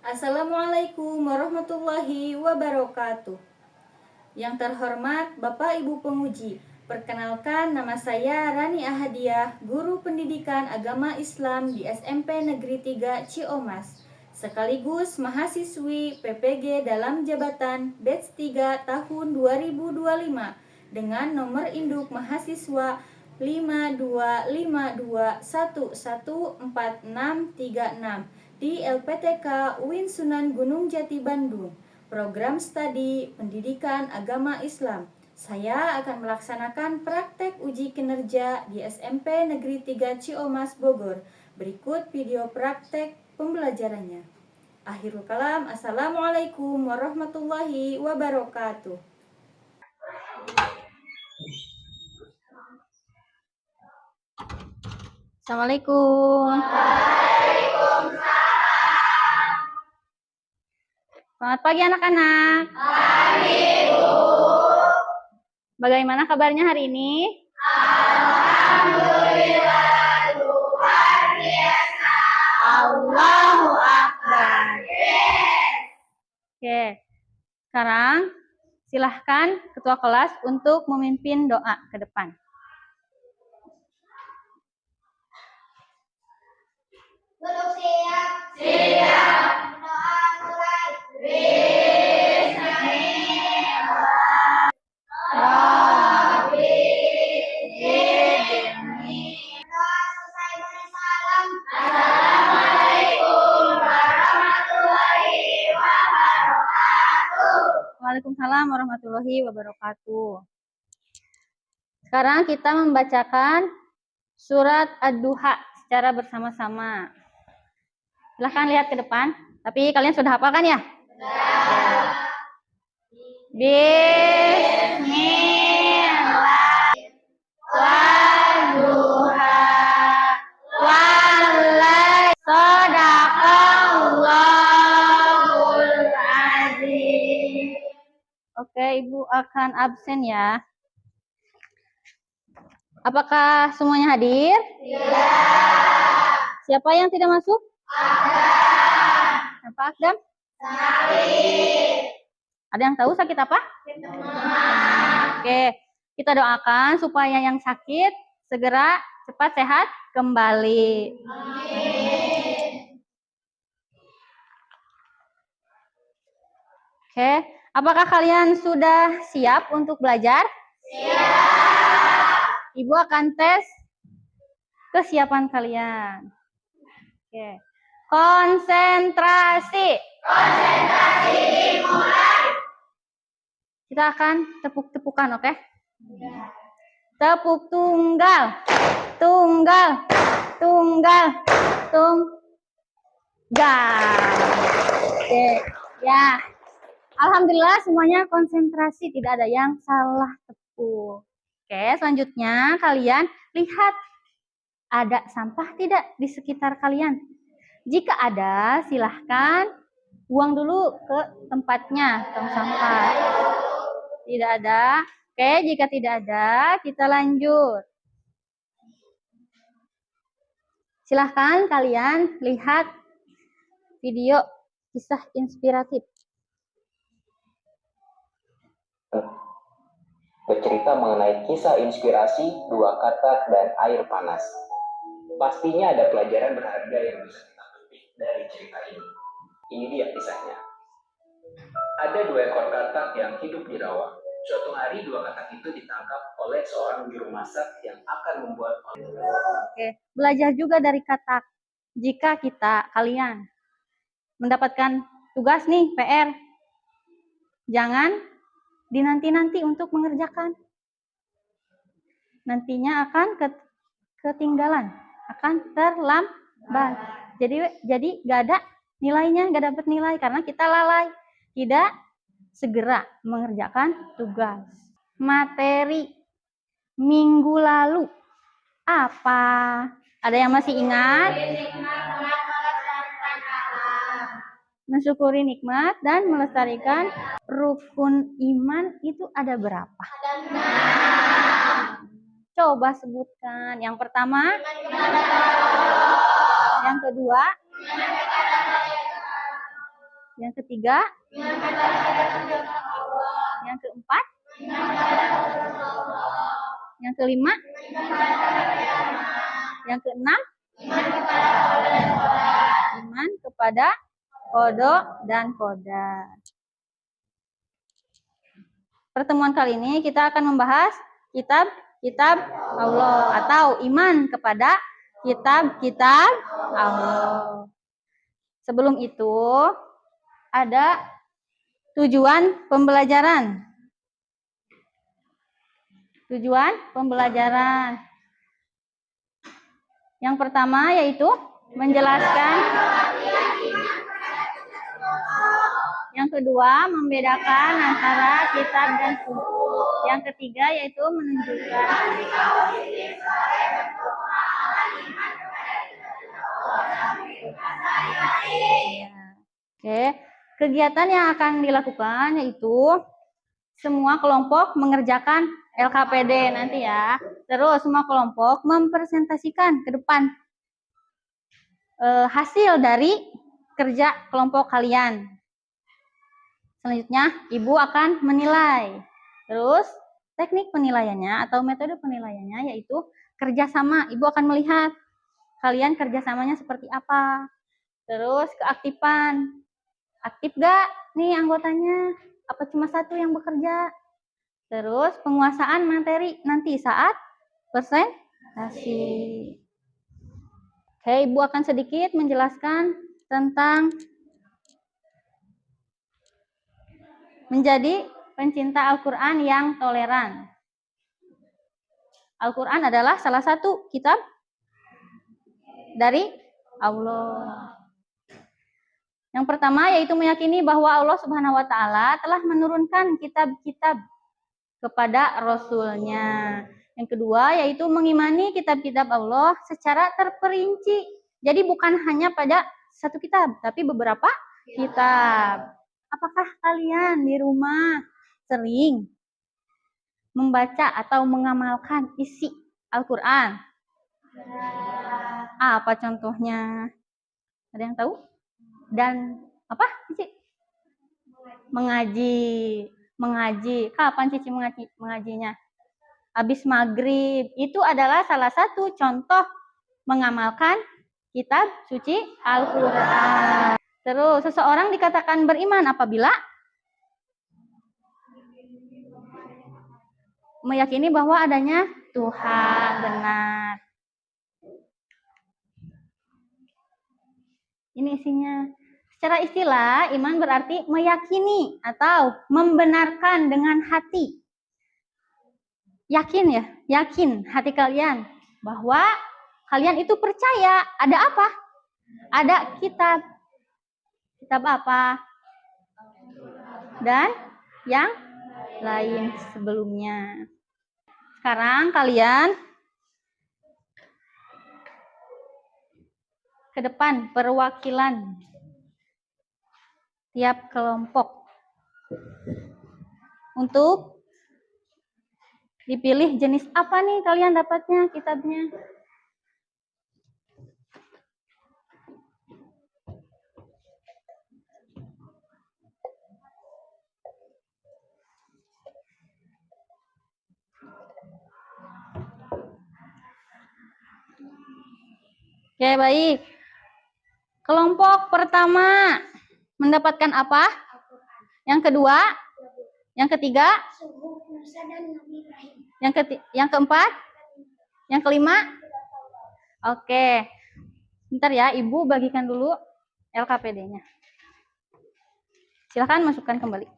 Assalamualaikum warahmatullahi wabarakatuh. Yang terhormat Bapak Ibu penguji, perkenalkan nama saya Rani Ahadiah, Guru Pendidikan Agama Islam di SMP Negeri 3 Ciomas, sekaligus mahasiswi PPG dalam jabatan Batch 3 tahun 2025 dengan nomor induk mahasiswa 5252114636 di LPTK UIN Sunan Gunung Jati Bandung, program studi pendidikan agama Islam. Saya akan melaksanakan praktek uji kinerja di SMP Negeri 3 Ciomas Bogor. Berikut video praktek pembelajarannya. Akhirul kalam, assalamualaikum warahmatullahi wabarakatuh. Assalamualaikum. Selamat pagi anak-anak. Pagi, Bu. Bagaimana kabarnya hari ini? Alhamdulillah, luar biasa. Allahu Akbar. Oke. Sekarang silahkan ketua kelas untuk memimpin doa ke depan. Duduk siap. Siap. Doa mulai. Bismillah. Rabbi zidni. Doa selesai beri salam. Assalamualaikum warahmatullahi wabarakatuh. Waalaikumsalam warahmatullahi wabarakatuh. Sekarang kita membacakan surat Ad-Duha secara bersama-sama. Silahkan lihat ke depan. Tapi kalian sudah hafal kan ya? Bismillah. Wadduha. Wallahi. Sadaqallahul azim. Oke, Ibu akan absen ya. Apakah semuanya hadir? Iya. Siapa yang tidak masuk? Apa Akdam? Sakit. Ada yang tahu sakit apa? Oke, kita doakan supaya yang sakit segera cepat sehat kembali. Amin. Oke, apakah kalian sudah siap untuk belajar? Siap. Ibu akan tes kesiapan kalian. Oke. Konsentrasi. Konsentrasi dimulai. Kita akan tepuk-tepukan, oke? Tepuk tunggal. Tunggal. Tunggal. Tunggal. Oke. Ya. Alhamdulillah semuanya konsentrasi, tidak ada yang salah tepuk. Oke, selanjutnya kalian lihat ada sampah tidak di sekitar kalian. Jika ada, silahkan buang dulu ke tempatnya, tong sampah. Tidak ada. Oke, jika tidak ada, kita lanjut. Silahkan kalian lihat video kisah inspiratif. Bercerita mengenai kisah inspirasi, dua kata, dan air panas. Pastinya ada pelajaran berharga yang bisa kita petik dari cerita ini. Ini dia kisahnya. Ada dua ekor katak yang hidup di rawa. Suatu hari dua katak itu ditangkap oleh seorang juru masak yang akan membuat. Oke, belajar juga dari katak. Jika kalian mendapatkan tugas nih PR, jangan dinanti-nanti untuk mengerjakan. Nantinya akan ketinggalan, akan terlambat. Jadi gak ada nilainya, gak dapat nilai karena kita lalai, tidak segera mengerjakan tugas. Materi minggu lalu apa? Ada yang masih ingat? Mensyukuri nikmat dan melestarikan rukun iman itu ada berapa? Coba sebutkan. Yang pertama, yang kedua, Yang ketiga? Yang keempat? Yang kelima? Yang keenam? Iman kepada kodok dan qadar. Pertemuan kali ini kita akan membahas kitab Allah atau iman kepada kitab-kitab Allah. Sebelum itu ada tujuan pembelajaran. Tujuan pembelajaran. Yang pertama yaitu menjelaskan. Yang kedua, membedakan antara kitab dan suku. Yang ketiga yaitu menunjukkan. Oke, kegiatan yang akan dilakukan yaitu semua kelompok mengerjakan LKPD nanti ya. Terus semua kelompok mempresentasikan ke depan hasil dari kerja kelompok kalian. Selanjutnya, Ibu akan menilai. Terus, teknik penilaiannya atau metode penilaiannya yaitu kerjasama. Ibu akan melihat kalian kerjasamanya seperti apa. Terus, keaktifan. Aktif gak nih anggotanya? Apa cuma satu yang bekerja? Terus, penguasaan materi nanti saat presentasi. Oke, Ibu akan sedikit menjelaskan tentang menjadi pencinta Al-Quran yang toleran. Al-Quran adalah salah satu kitab dari Allah. Yang pertama yaitu meyakini bahwa Allah Subhanahu wa Ta'ala telah menurunkan kitab-kitab kepada Rasul-Nya. Yang kedua yaitu mengimani kitab-kitab Allah secara terperinci. Jadi bukan hanya pada satu kitab, tapi beberapa kitab. Apakah kalian di rumah sering membaca atau mengamalkan isi Al-Quran? Apa contohnya? Ada yang tahu? Dan apa, Cici? Mengaji. Kapan Cici mengajinya? Habis maghrib. Itu adalah salah satu contoh mengamalkan kitab suci Al-Quran. Terus, seseorang dikatakan beriman apabila meyakini bahwa adanya Tuhan benar. Ini isinya. Secara istilah, iman berarti meyakini atau membenarkan dengan hati. Yakin ya? Yakin hati kalian bahwa kalian itu percaya ada apa? Ada kitab. Kitab apa? Dan yang lain sebelumnya. Sekarang kalian ke depan perwakilan tiap kelompok untuk dipilih jenis apa nih kalian dapatnya kitabnya. Oke, baik. Kelompok pertama mendapatkan apa? Yang kedua? Yang ketiga? Yang keempat? Yang kelima? Oke. Bentar ya, Ibu bagikan dulu LKPD-nya. Silakan masukkan kembali.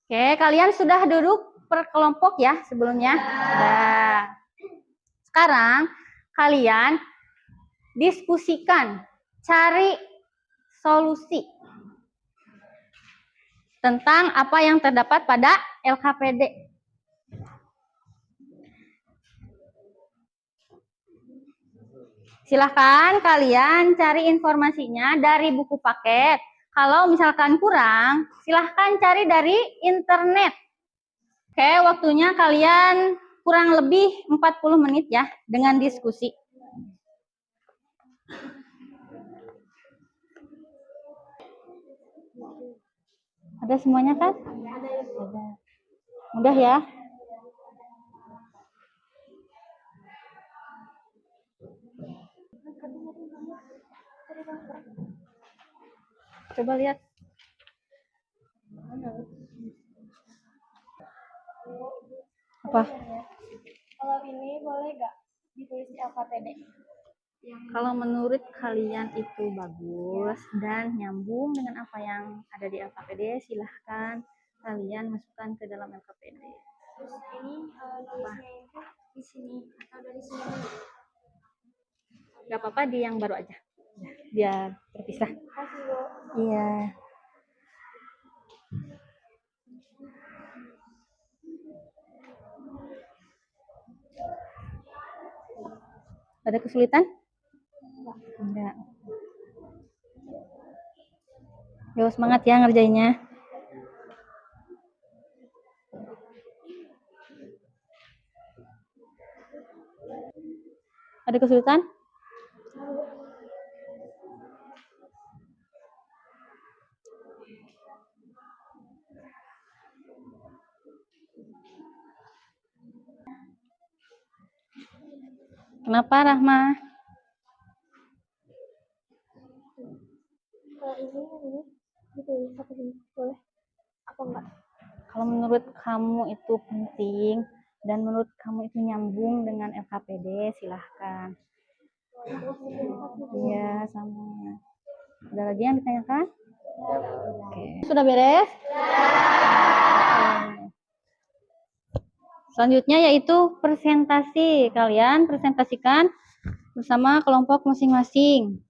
Oke, kalian sudah duduk per kelompok ya sebelumnya? Sudah. Sekarang kalian diskusikan, cari solusi tentang apa yang terdapat pada LKPD. Silahkan kalian cari informasinya dari buku paket. Kalau misalkan kurang, silahkan cari dari internet. Oke, waktunya kalian kurang lebih 40 menit ya dengan diskusi. Ada semuanya kan? Ada. Mudah ya. Coba lihat. Apa? Kalau ini boleh nggak ditulis di LKPD? Kalau menurut kalian itu bagus dan nyambung dengan apa yang ada di LKPD, silahkan kalian masukkan ke dalam LKPD. Terus ini nulisnya itu di sini atau dari sini dulu? Gak apa-apa, di yang baru aja. Biar terpisah. Kasih Bu. Iya. Ada kesulitan? Enggak. Yo, semangat ya ngerjainnya. Ada kesulitan? Kenapa, Rahma? Kalau ini ditulis apa sini? Boleh? Apa enggak? Kalau menurut kamu itu penting dan menurut kamu itu nyambung dengan LKPD, silahkan. Iya, sama. Ada lagi yang ditanyakan? Oke. Sudah beres? Oke. Selanjutnya yaitu presentasi. Kalian presentasikan bersama kelompok masing-masing.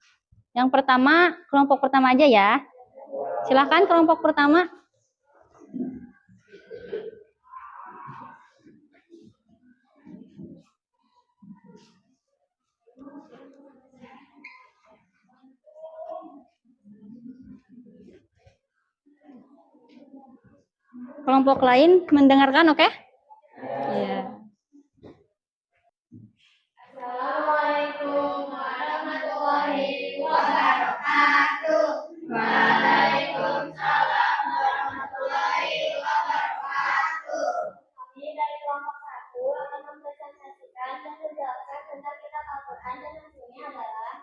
Yang pertama, kelompok pertama aja ya. Silahkan kelompok pertama. Kelompok lain mendengarkan, oke? Iya. Assalamualaikum warahmatullahi wabarakatuh. Waalaikumsalam warahmatullahi wabarakatuh. Kami dari kelompok 1 akan mempresentasikan dan menjelaskan tentang kitab Al-Quran dan hasilnya adalah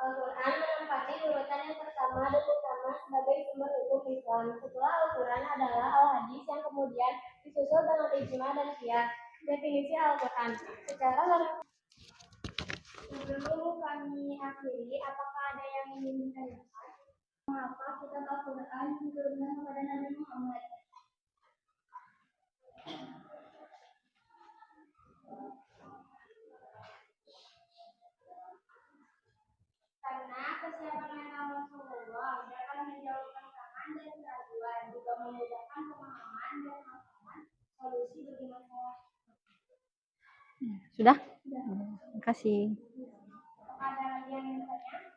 Al-Quran menempati urutan yang pertama dan utama sebagai sumber hukum Islam. Setelah Al-Quran adalah Al-Hadis yang kemudian disusul dengan Ijma dan Qiyas. Definisi Al-Quran. Sebelum kami akhiri, apakah ada yang ingin ditanyakan? Mengapa kitab Al-Quran diturunkan kepada Nabi Muhammad? Karena kesiapan mental Rasulullah dalam menjauhkan tantangan dan keraguan, juga memudahkan pemahaman dan melakukan solusi bagi masalah. Sudah? Terima kasih. Apakah ada lagi yang ingin bertanya?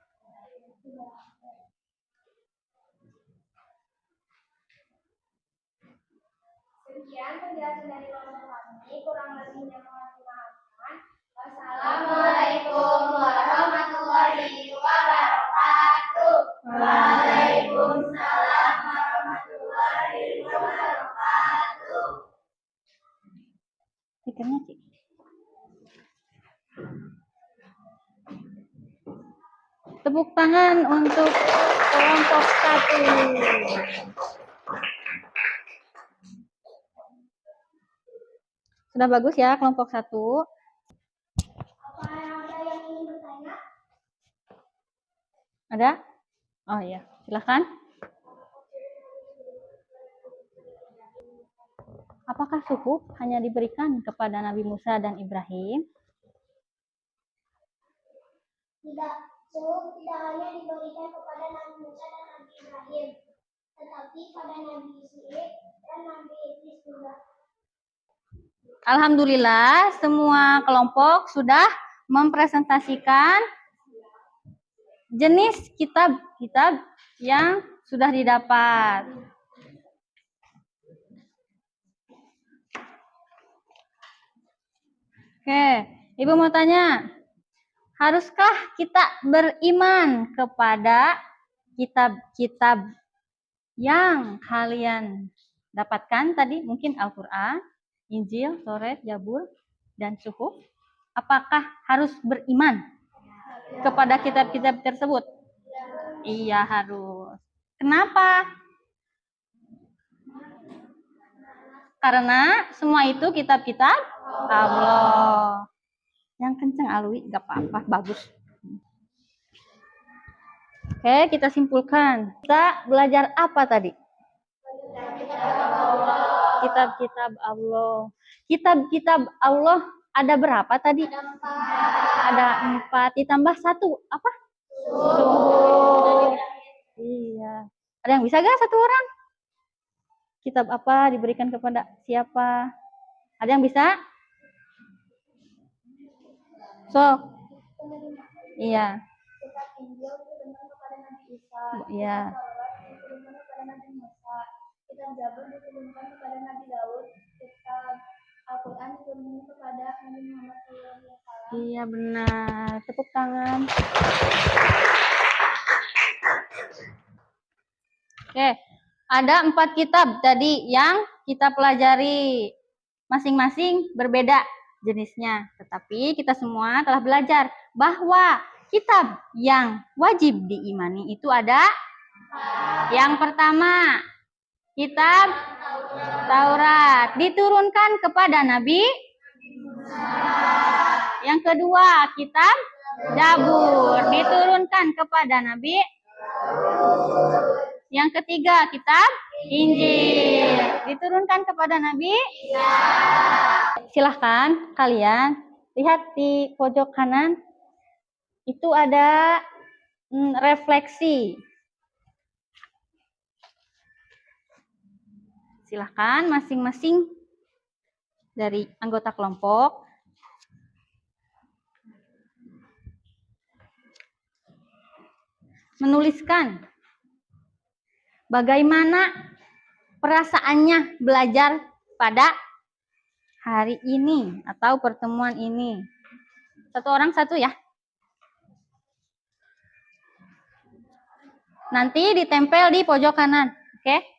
Sekian penjelasan dari kelompok kami, kurang lebihnya mohon dimaafkan. Wassalamualaikum warahmatullahi wabarakatuh. Waalaikumsalam warahmatullahi wabarakatuh. Pikirnya, Cik. Tepuk tangan untuk kelompok 1. Sudah bagus ya kelompok 1. Apa ada yang ingin bertanya? Ada? Oh iya, silahkan. Apakah suku hanya diberikan kepada Nabi Musa dan Ibrahim? Tidak, suhuf tidak hanya diberikan kepada Nabi Musa dan Nabi Ibrahim, tetapi pada Nabi Yusuf dan Nabi Idris juga. Alhamdulillah, semua kelompok sudah mempresentasikan jenis kitab-kitab yang sudah didapat. Oke, Ibu mau tanya, haruskah kita beriman kepada kitab-kitab yang kalian dapatkan tadi? Mungkin Al-Quran, Injil, Taurat, Zabur, dan Suhuf. Apakah harus beriman kepada kitab-kitab tersebut? Iya, harus. Kenapa? Karena semua itu kitab-kitab Allah. Yang kencang Alwi, gak apa-apa, bagus. Oke, kita simpulkan. Kita belajar apa tadi? Kitab-kitab Allah. Kitab-kitab Allah ada berapa tadi? Ada 4. Ditambah 1. Apa? Suhuf. Iya. Ada yang bisa gak satu orang? Kitab apa diberikan kepada siapa? Ada yang bisa? So. Iya. Kitab Injil diturunkan kepada Nabi Isa. Iya. Kitab Taurat diturunkan kepada Nabi Musa. Kitab Zabur diturunkan kepada Nabi Daud. Kitab Al-Quran diturunkan kepada Nabi Muhammad SAW. Iya benar. Tepuk tangan. Oke, ada 4 kitab tadi yang kita pelajari. Masing-masing berbeda jenisnya. Tetapi kita semua telah belajar bahwa kitab yang wajib diimani itu ada. Yang pertama, kitab Taurat diturunkan kepada Nabi. Yang kedua, kitab Zabur diturunkan kepada Nabi. Yang ketiga, kitab Injil diturunkan kepada Nabi. Silahkan kalian lihat di pojok kanan. Itu ada refleksi. Silahkan masing-masing dari anggota kelompok menuliskan bagaimana perasaannya belajar pada hari ini atau pertemuan ini. Satu orang satu ya. Nanti ditempel di pojok kanan. Oke?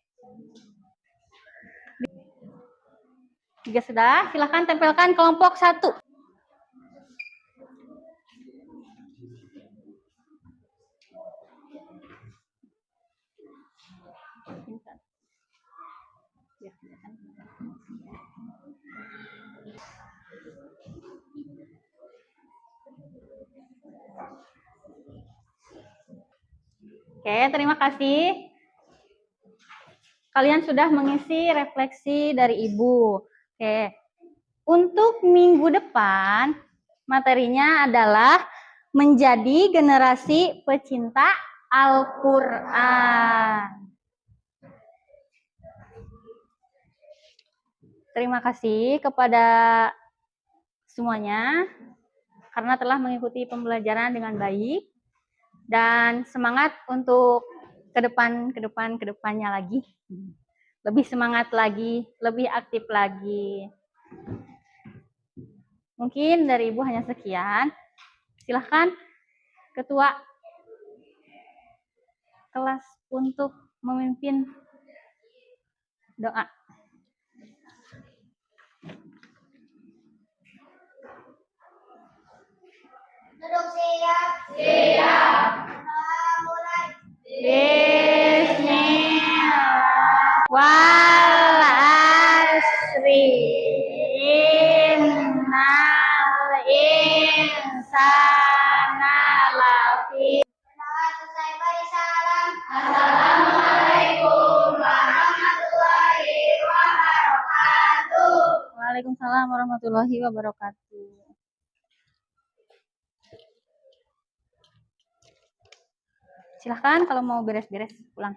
Jika sudah, silakan tempelkan kelompok 1. Oke, terima kasih. Kalian sudah mengisi refleksi dari Ibu. Oke. Untuk minggu depan, materinya adalah menjadi generasi pecinta Al-Quran. Terima kasih kepada semuanya karena telah mengikuti pembelajaran dengan baik. Dan semangat untuk kedepannya lagi. Lebih semangat lagi, lebih aktif lagi. Mungkin dari Ibu hanya sekian. Silahkan Ketua kelas untuk memimpin doa. Duduk siap. Siap. Mulai. Bismillah. Wal asri. Innal insana lafi. Selesai beri salam. Assalamualaikum warahmatullahi wabarakatuh. Waalaikumsalam warahmatullahi wabarakatuh. Silahkan kalau mau beres-beres pulang.